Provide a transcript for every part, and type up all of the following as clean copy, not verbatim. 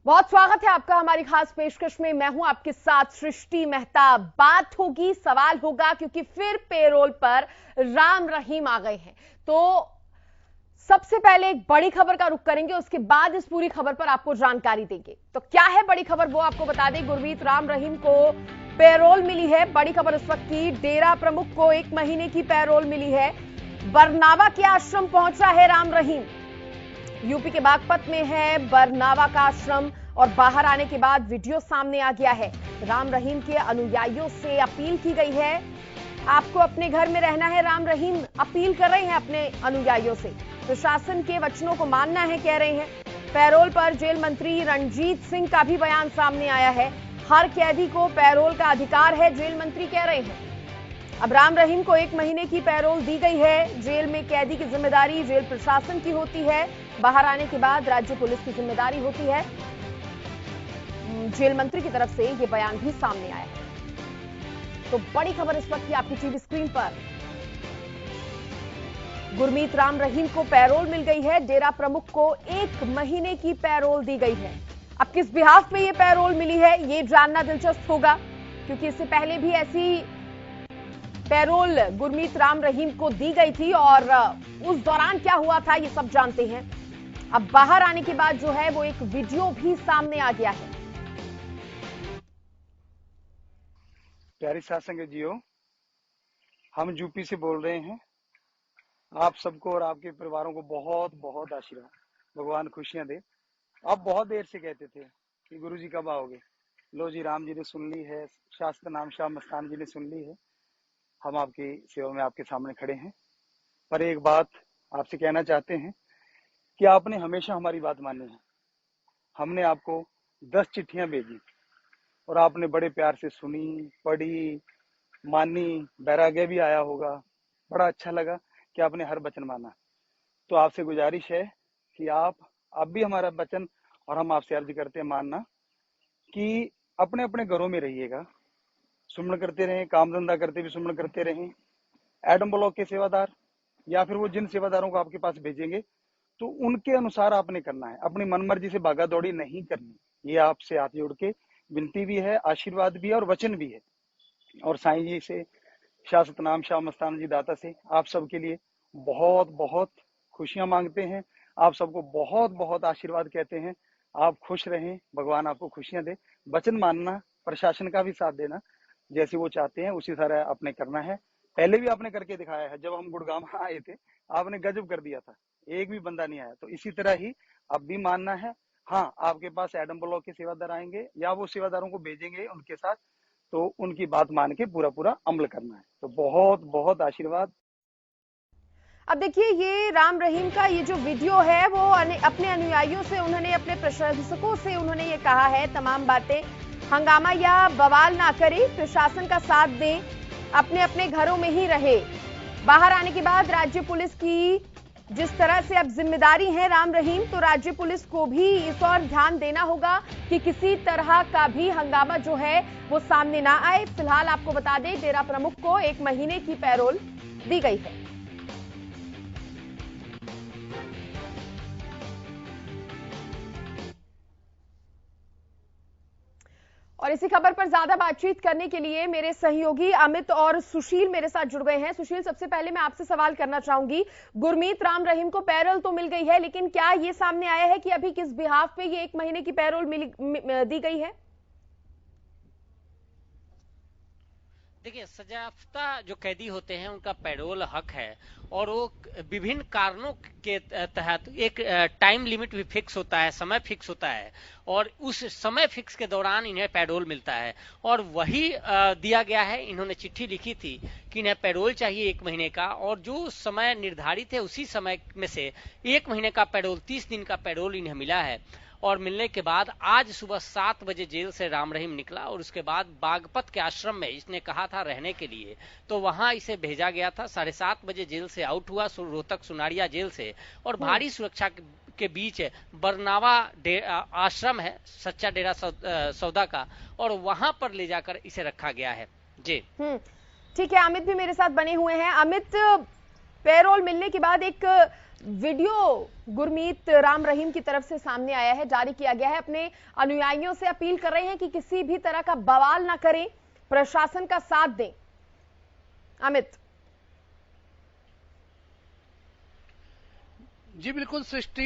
बहुत स्वागत है आपका हमारी खास पेशकश में। मैं हूं आपके साथ सृष्टि मेहता। बात होगी, सवाल होगा, क्योंकि फिर पेरोल पर राम रहीम आ गए हैं। तो सबसे पहले एक बड़ी खबर का रुख करेंगे, उसके बाद इस पूरी खबर पर आपको जानकारी देंगे। तो क्या है बड़ी खबर, वो आपको बता दें। गुरमीत राम रहीम को पेरोल मिली है। बड़ी खबर इस वक्त की, डेरा प्रमुख को 1 महीने की पेरोल मिली है। बरनावा के आश्रम पहुंचा है राम रहीम। यूपी के बागपत में है बरनावा का आश्रम, और बाहर आने के बाद वीडियो सामने आ गया है। राम रहीम के अनुयायियों से अपील की गई है, आपको अपने घर में रहना है। राम रहीम अपील कर रहे हैं अपने अनुयायियों से, प्रशासन के वचनों को मानना है, कह रहे हैं। पैरोल पर जेल मंत्री रणजीत सिंह का भी बयान सामने आया है। हर कैदी को पैरोल का अधिकार है, जेल मंत्री कह रहे हैं। अब राम रहीम को 1 महीने की पैरोल दी गई है। जेल में कैदी की जिम्मेदारी जेल प्रशासन की होती है, बाहर आने के बाद राज्य पुलिस की जिम्मेदारी होती है। जेल मंत्री की तरफ से यह बयान भी सामने आया है। तो बड़ी खबर इस वक्त की आपकी टीवी स्क्रीन पर, गुरमीत राम रहीम को पैरोल मिल गई है। डेरा प्रमुख को 1 महीने की पैरोल दी गई है। अब किस बिहाफ पे यह पैरोल मिली है, यह जानना दिलचस्प होगा, क्योंकि इससे पहले भी ऐसी पैरोल गुरमीत राम रहीम को दी गई थी, और उस दौरान क्या हुआ था ये सब जानते हैं। अब बाहर आने के बाद जो है वो एक वीडियो भी सामने आ गया है। प्यारी साथ संगत जियो, हम यूपी से बोल रहे हैं। आप सबको और आपके परिवारों को बहुत बहुत आशीर्वाद, भगवान खुशियां दे। आप बहुत देर से कहते थे कि गुरुजी कब आओगे। लो जी, राम जी ने सुन ली है, शास्त्र नाम शाह मस्तान जी ने सुन ली है। हम आपकी सेवा में आपके सामने खड़े हैं। पर एक बात आपसे कहना चाहते हैं कि आपने हमेशा हमारी बात मानी है। हमने आपको 10 चिट्ठियां भेजी और आपने बड़े प्यार से सुनी, पढ़ी, मानी, बैराग्य भी आया होगा। बड़ा अच्छा लगा कि आपने हर वचन माना। तो आपसे गुजारिश है कि आप भी हमारा वचन, और हम आपसे अर्ज करते हैं मानना, कि अपने अपने घरों में रहिएगा, सुमन करते रहें, काम धंधा करते भी सुमन करते रहें। एडम ब्लॉक के सेवादार या फिर वो जिन सेवादारों को आपके पास भेजेंगे तो उनके अनुसार आपने करना है, अपनी मनमर्जी से भागा दौड़ी नहीं करनी। ये आपसे हाथ जोड़ के विनती भी है, आशीर्वाद भी है और वचन भी है। और साईं जी से, शाह सतनाम शाह मस्तान जी दाता से आप सबके लिए बहुत बहुत खुशियां मांगते हैं। आप सबको बहुत बहुत आशीर्वाद कहते हैं। आप खुश रहें, भगवान आपको खुशियां दे। वचन मानना, प्रशासन का भी साथ देना, जैसे वो चाहते हैं उसी तरह आपने करना है। पहले भी आपने करके दिखाया है। जब हम गुड़गांव आए थे आपने गजब कर दिया था, एक भी बंदा नहीं आया। तो इसी तरह ही अब भी मानना है। हाँ, आपके पास एडम ब्लॉक के सेवादार आएंगे या वो सेवादारों को भेजेंगे उनके साथ, तो उनकी बात मान के पूरा पूरा अमल करना है। तो बहुत बहुत आशीर्वाद। अब देखिए, ये राम रहीम का ये जो वीडियो है वो अपने अनुयायियों से, उन्होंने अपने प्रशंसकों से उन्होंने ये कहा है तमाम बातें, हंगामा या बवाल ना करें, प्रशासन का साथ दें, अपने अपने घरों में ही रहे। बाहर आने के बाद राज्य पुलिस की जिस तरह से अब जिम्मेदारी है राम रहीम, तो राज्य पुलिस को भी इस और ध्यान देना होगा कि किसी तरह का भी हंगामा जो है वो सामने ना आए। फिलहाल आपको बता दें, डेरा प्रमुख को 1 महीने की पैरोल दी गई है। और इसी खबर पर ज्यादा बातचीत करने के लिए मेरे सहयोगी अमित और सुशील मेरे साथ जुड़ गए हैं। सुशील, सबसे पहले मैं आपसे सवाल करना चाहूंगी, गुरमीत राम रहीम को पैरोल तो मिल गई है, लेकिन क्या ये सामने आया है कि अभी किस बिहाफ पे ये 1 महीने की पैरोल दी गई है? देखिए, सजायाफ्ता जो कैदी होते हैं उनका पैरोल हक है, और वो विभिन्न कारणों के तहत एक टाइम लिमिट भी फिक्स होता है, समय फिक्स होता है, और उस समय फिक्स के दौरान इन्हें पैरोल मिलता है। और वही दिया गया है। इन्होंने चिट्ठी लिखी थी कि इन्हें पैरोल चाहिए 1 महीने का, और जो समय निर्धारित है उसी समय में से 1 महीने का पैरोल, 30 दिन का पैरोल इन्हें मिला है। और मिलने के बाद आज सुबह 7 बजे जेल से राम रहीम निकला, और उसके बाद बागपत के आश्रम में इसने कहा था रहने के लिए, तो वहां इसे भेजा गया था। 7:30 बजे जेल से आउट हुआ, रोहतक सुनारिया जेल से, और भारी सुरक्षा के बीच बरनावा आश्रम है सच्चा डेरा सौदा का, और वहां पर ले जाकर इसे रखा गया है। जी ठीक है, अमित भी मेरे साथ बने हुए हैं। अमित, पैरोल मिलने के बाद एक वीडियो गुरमीत राम रहीम की तरफ से सामने आया है, जारी किया गया है। अपने अनुयायियों से अपील कर रहे हैं कि किसी भी तरह का बवाल ना करें, प्रशासन का साथ दें। अमित जी बिल्कुल सृष्टि,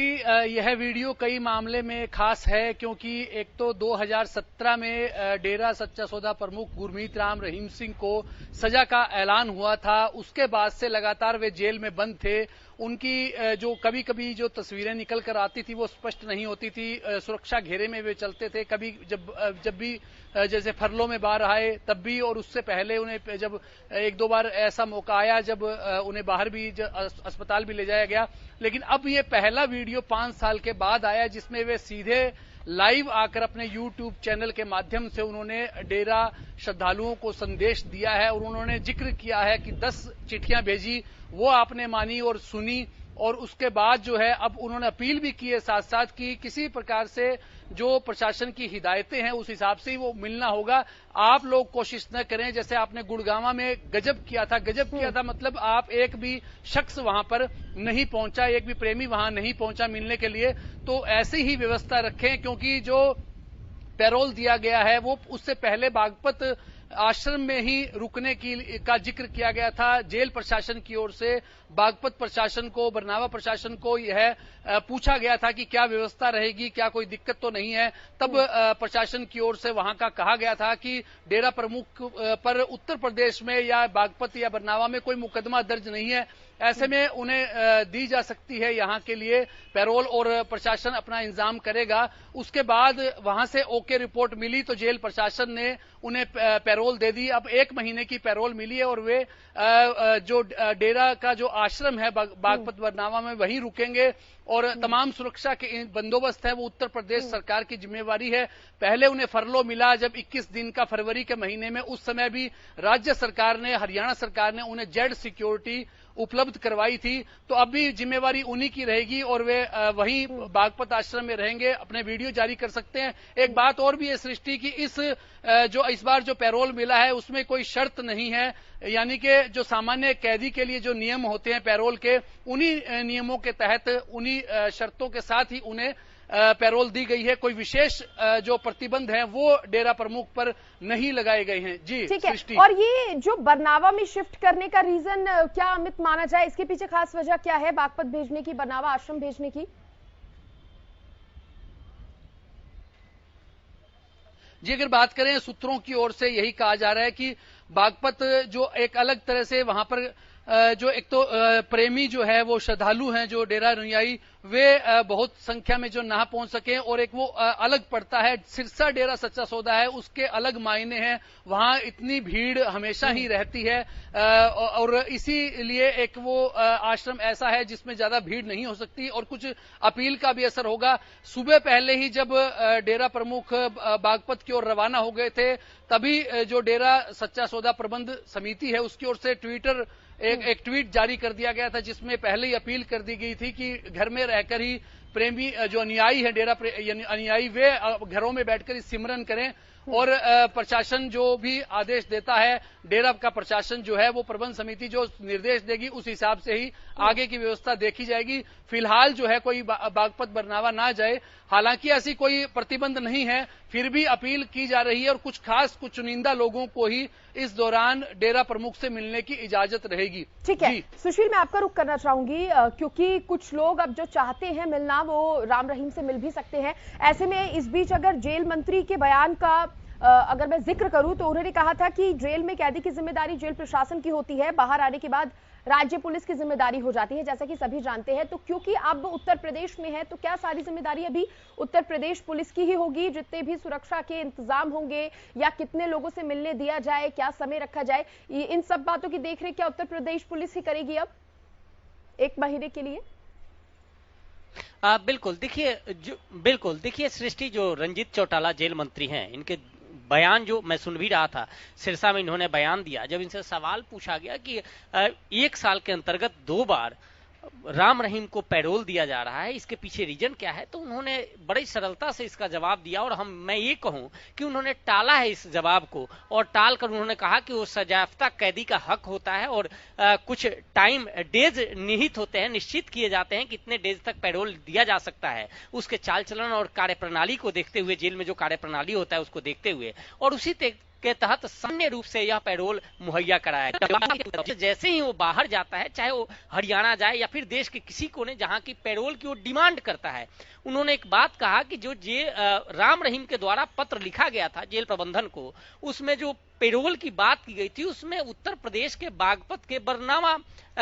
यह वीडियो कई मामले में खास है क्योंकि एक तो 2017 में डेरा सच्चा सौदा प्रमुख गुरमीत राम रहीम सिंह को सजा का ऐलान हुआ था। उसके बाद से लगातार वे जेल में बंद थे। उनकी जो कभी कभी जो तस्वीरें निकल कर आती थी वो स्पष्ट नहीं होती थी, सुरक्षा घेरे में वे चलते थे। कभी जब भी जैसे फरलों में बाहर आए तब भी, और उससे पहले उन्हें जब एक दो बार ऐसा मौका आया जब उन्हें बाहर भी अस्पताल भी ले जाया गया। लेकिन अब ये पहला वीडियो 5 साल के बाद आया जिसमें वे सीधे लाइव आकर अपने YouTube चैनल के माध्यम से उन्होंने डेरा श्रद्धालुओं को संदेश दिया है और उन्होंने जिक्र किया है कि 10 चिट्ठियां भेजी, वो आपने मानी और सुनी। और उसके बाद जो है अब उन्होंने अपील भी की है साथ साथ कि किसी प्रकार से जो प्रशासन की हिदायतें हैं उस हिसाब से ही वो मिलना होगा। आप लोग कोशिश न करें, जैसे आपने गुड़गांवा में गजब किया था, मतलब आप एक भी शख्स वहां पर नहीं पहुंचा, एक भी प्रेमी वहां नहीं पहुंचा मिलने के लिए। तो ऐसी ही व्यवस्था रखें क्योंकि जो पैरोल दिया गया है वो उससे पहले बागपत आश्रम में ही रुकने का जिक्र किया गया था। जेल प्रशासन की ओर से बागपत प्रशासन को, बरनावा प्रशासन को यह पूछा गया था कि क्या व्यवस्था रहेगी, क्या कोई दिक्कत तो नहीं है। तब प्रशासन की ओर से वहां का कहा गया था कि डेरा प्रमुख पर उत्तर प्रदेश में या बागपत या बरनावा में कोई मुकदमा दर्ज नहीं है, ऐसे में उन्हें दी जा सकती है यहाँ के लिए पैरोल और प्रशासन अपना इंतजाम करेगा। उसके बाद वहां से ओके रिपोर्ट मिली तो जेल प्रशासन ने उन्हें पैरोल दे दी। अब 1 महीने की पैरोल मिली है और वे जो डेरा का जो आश्रम है बागपत बरनावा में वहीं रुकेंगे और तमाम सुरक्षा के बंदोबस्त है वो उत्तर प्रदेश सरकार की जिम्मेवारी है। पहले उन्हें फरलो मिला जब 21 दिन का फरवरी के महीने में, उस समय भी राज्य सरकार ने, हरियाणा सरकार ने उन्हें जेड सिक्योरिटी उपलब्ध करवाई थी। तो अब भी जिम्मेवारी उन्हीं की रहेगी और वे वहीं बागपत आश्रम में रहेंगे, अपने वीडियो जारी कर सकते हैं। एक बात और भी है सृष्टि की, इस बार जो पैरोल मिला है उसमें कोई शर्त नहीं है, यानी कि जो सामान्य कैदी के लिए जो नियम होते हैं पैरोल के, उन्हीं नियमों के तहत, उन्हीं शर्तों के साथ ही उन्हें पैरोल दी गई है। कोई विशेष जो प्रतिबंध है वो डेरा प्रमुख पर नहीं लगाए गए हैं। जी ठीक है। और ये जो बरनावा में शिफ्ट करने का रीजन क्या अमित माना जाए, इसके पीछे खास वजह क्या है बागपत भेजने की, बरनावा आश्रम भेजने की? जी अगर बात करें सूत्रों की ओर से यही कहा जा रहा है कि बागपत जो एक अलग तरह से वहां पर जो एक तो प्रेमी जो है वो श्रद्धालु हैं, जो डेरा अनुयायी, वे बहुत संख्या में जो ना पहुंच सके और एक वो अलग पड़ता है। सिरसा डेरा सच्चा सौदा है, उसके अलग मायने हैं, वहां इतनी भीड़ हमेशा ही रहती है और इसीलिए एक वो आश्रम ऐसा है जिसमें ज्यादा भीड़ नहीं हो सकती और कुछ अपील का भी असर होगा। सुबह पहले ही जब डेरा प्रमुख बागपत की ओर रवाना हो गए थे तभी जो डेरा सच्चा सौदा प्रबंध समिति है उसकी ओर से एक ट्वीट जारी कर दिया गया था जिसमें पहले ही अपील कर दी गई थी कि घर में रहकर ही प्रेमी जो अनुयायी है, डेरा अनुयायी, वे घरों में बैठकर ही सिमरन करें और प्रशासन जो भी आदेश देता है, डेरा का प्रशासन जो है वो प्रबंध समिति जो निर्देश देगी उस हिसाब से ही आगे की व्यवस्था देखी जाएगी। फिलहाल जो है कोई बागपत बरनावा ना जाए, हालांकि ऐसी कोई प्रतिबंध नहीं है, फिर भी अपील की जा रही है और कुछ चुनिंदा लोगों को ही इस दौरान डेरा प्रमुख से मिलने की इजाजत रहेगी। ठीक है सुशील, मैं आपका रुख करना चाहूंगी क्योंकि कुछ लोग अब जो चाहते हैं मिलना वो राम रहीम से मिल भी सकते हैं। ऐसे में इस बीच अगर जेल मंत्री के बयान का अगर मैं जिक्र करूं तो उन्होंने कहा था कि जेल में कैदी की जिम्मेदारी जेल प्रशासन की होती है, बाहर आने के बाद राज्य पुलिस की जिम्मेदारी हो जाती है, जैसा कि सभी जानते हैं। तो क्योंकि अब उत्तर प्रदेश में है तो क्या सारी जिम्मेदारी अभी उत्तर प्रदेश पुलिस की ही होगी? जितने भी सुरक्षा के इंतजाम होंगे या कितने लोगों से मिलने दिया जाए, क्या समय रखा जाए, इन सब बातों की देखरेख क्या उत्तर प्रदेश पुलिस ही करेगी अब 1 महीने के लिए? बिल्कुल देखिए सृष्टि, जो रंजीत चौटाला जेल मंत्री हैं, इनके बयान जो मैं सुन भी रहा था, सिरसा में इन्होंने बयान दिया। जब इनसे सवाल पूछा गया कि 1 साल के अंतर्गत 2 बार राम रहीम को पैरोल दिया जा रहा है, इसके पीछे रीजन क्या है? तो उन्होंने बड़ी सरलता से इसका जवाब दिया और मैं ये कहूं कि उन्होंने टाला है इस जवाब को, और टाल कर उन्होंने कहा कि वो सजायाफ्ता कैदी का हक होता है और कुछ टाइम डेज निहित होते हैं, निश्चित किए जाते हैं कितने डेज तक पैरोल दिया जा सकता है, उसके चाल चलन और कार्यप्रणाली को देखते हुए, जेल में जो कार्यप्रणाली होता है उसको देखते हुए, और उसी के तहत सामान्य रूप से यह पैरोल मुहैया कराया। जैसे ही वो बाहर जाता है, चाहे वो हरियाणा जाए या फिर देश के किसी कोने जहां की पैरोल की वो डिमांड करता है, उन्होंने एक बात कहा कि जो राम रहीम के द्वारा पत्र लिखा गया था जेल प्रबंधन को, उसमें जो पैरोल की बात की गई थी उसमें उत्तर प्रदेश के बागपत के बरनावा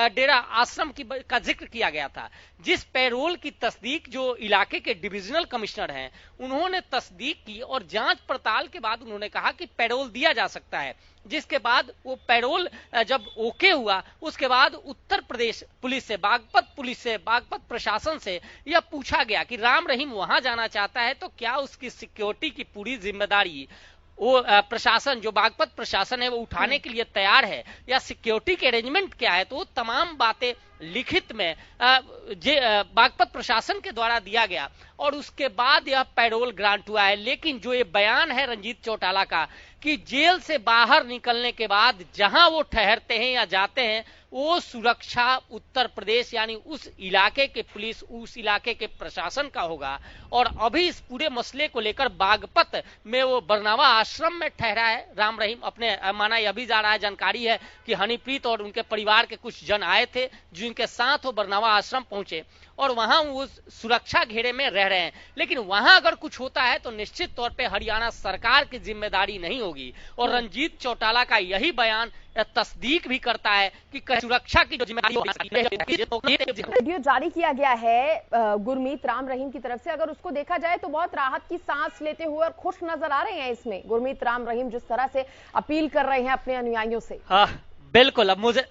डेरा आश्रम का जिक्र किया गया था, जिस पैरोल की तस्दीक जो इलाके के डिविजनल कमिश्नर हैं उन्होंने तस्दीक की और जांच पड़ताल के बाद उन्होंने कहा कि पैरोल दिया जा सकता है, जिसके बाद वो पैरोल जब ओके हुआ उसके बाद उत्तर प्रदेश पुलिस से, बागपत पुलिस से, बागपत प्रशासन से यह पूछा गया कि राम रहीम वहां जाना चाहता है तो क्या उसकी सिक्योरिटी की पूरी जिम्मेदारी वो प्रशासन, जो बागपत प्रशासन है, वो उठाने के लिए तैयार है, या सिक्योरिटी के अरेंजमेंट क्या है? तो वो तमाम बातें लिखित में बागपत प्रशासन के द्वारा दिया गया और उसके बाद यह पैरोल ग्रांट हुआ है। लेकिन जो ये बयान है रंजीत चौटाला का कि जेल से बाहर निकलने के बाद जहां वो ठहरते हैं या जाते हैं वो सुरक्षा उत्तर प्रदेश यानी उस इलाके के पुलिस, उस इलाके के प्रशासन का होगा, और अभी इस पूरे मसले को लेकर बागपत में वो बरनावा आश्रम में ठहरा है राम रहीम। अपने माना यह भी जा रहा है, जानकारी है कि हनीप्रीत और उनके परिवार के कुछ जन आए थे जिनके साथ वो बरनावा आश्रम पहुंचे और वहां वो सुरक्षा घेरे में रह रहे हैं। लेकिन वहां अगर कुछ होता है तो निश्चित तौर पे हरियाणा सरकार की जिम्मेदारी नहीं होगी, और रंजीत चौटाला का यही बयान तस्दीक भी करता है कि सुरक्षा की जो जिम्मेदारी वीडियो जारी किया गया है गुरमीत राम रहीम की तरफ से, अगर उसको देखा जाए तो बहुत राहत की सांस लेते हुए और खुश नजर आ रहे हैं इसमें गुरमीत राम रहीम, जिस तरह से अपील कर रहे हैं अपने अनुयायियों से। हाँ बिल्कुल, अब मुझे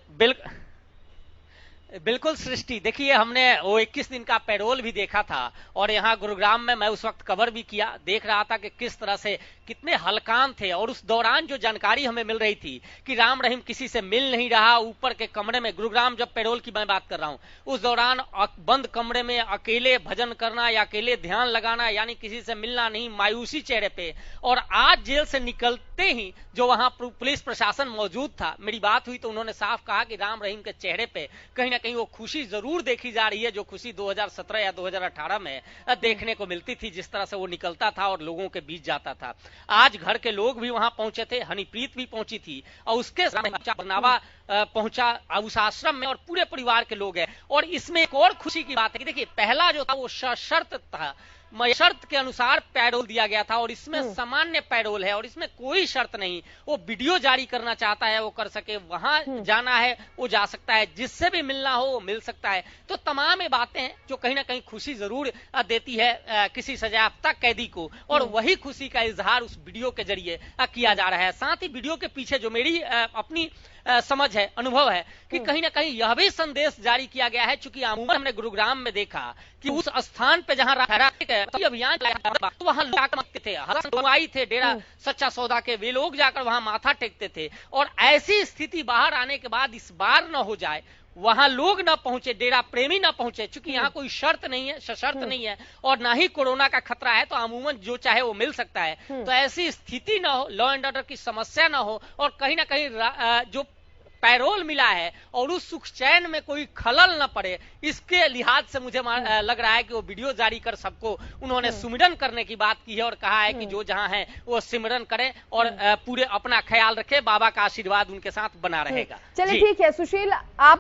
बिल्कुल सृष्टि, देखिए हमने वो 21 दिन का पैरोल भी देखा था और यहाँ गुरुग्राम में मैं उस वक्त कवर भी किया, देख रहा था कि किस तरह से कितने हलकान थे, और उस दौरान जो जानकारी हमें मिल रही थी कि राम रहीम किसी से मिल नहीं रहा, ऊपर के कमरे में, गुरुग्राम जब पैरोल की मैं बात कर रहा हूँ, उस दौरान बंद कमरे में अकेले भजन करना या अकेले ध्यान लगाना, यानी किसी से मिलना नहीं, मायूसी चेहरे पे। और आज जेल से निकलते ही जो वहां पुलिस प्रशासन मौजूद था, मेरी बात हुई तो उन्होंने साफ कहा कि राम रहीम के चेहरे पे कहीं ना कहीं वो खुशी जरूर देखी जा रही है जो खुशी 2017 या 2018 में देखने को मिलती थी, जिस तरह से वो निकलता था और लोगों के बीच जाता था। आज घर के लोग भी वहां पहुंचे थे, हनीप्रीत भी पहुंची थी और उसके बरनावा पहुंचा उस आश्रम में और पूरे परिवार के लोग हैं। और इसमें एक और खुशी की बात है कि देखिए पहला जो था वो सशर्त था, शर्त के अनुसार पैरोल दिया गया था और इसमें सामान्य पैरोल है और इसमें कोई शर्त नहीं, वो वीडियो जारी करना चाहता है वो कर सके, वहां जाना है वो जा सकता है, जिससे भी मिलना हो वो मिल सकता है। तो तमाम ये बातें हैं जो कहीं ना कहीं खुशी जरूर देती है किसी सजायाफ्ता कैदी को, और वही खुशी का इजहार उस वीडियो के जरिए किया जा रहा है। साथ ही वीडियो के पीछे जो मेरी अपनी समझ है, अनुभव है कि कहीं ना कहीं यह भी संदेश जारी किया गया है, चूंकि अमूमन हमने गुरुग्राम में देखा कि उस स्थान पे जहां अभियान तो वहां लोग थे, हरसंगवाई थे, डेरा सच्चा सौदा के वे लोग जाकर वहां माथा टेकते थे। और ऐसी स्थिति बाहर आने के बाद इस बार न हो जाए, वहां लोग ना पहुंचे, डेरा प्रेमी ना पहुंचे, क्योंकि यहाँ कोई शर्त नहीं है, सशर्त नहीं है और ना ही कोरोना का खतरा है, तो अमूमन जो चाहे वो मिल सकता है। तो ऐसी स्थिति ना हो, लॉ एंड ऑर्डर की समस्या ना हो और कहीं ना कहीं जो पैरोल मिला है और उस सुख चैन में कोई खलल न पड़े, इसके लिहाज से मुझे लग रहा है कि वो वीडियो जारी कर सबको उन्होंने सुमिरन करने की बात की है और कहा है कि जो जहां है वो सिमरन करें और पूरे अपना ख्याल रखें, बाबा का आशीर्वाद उनके साथ बना रहेगा। चलिए ठीक है सुशील, आप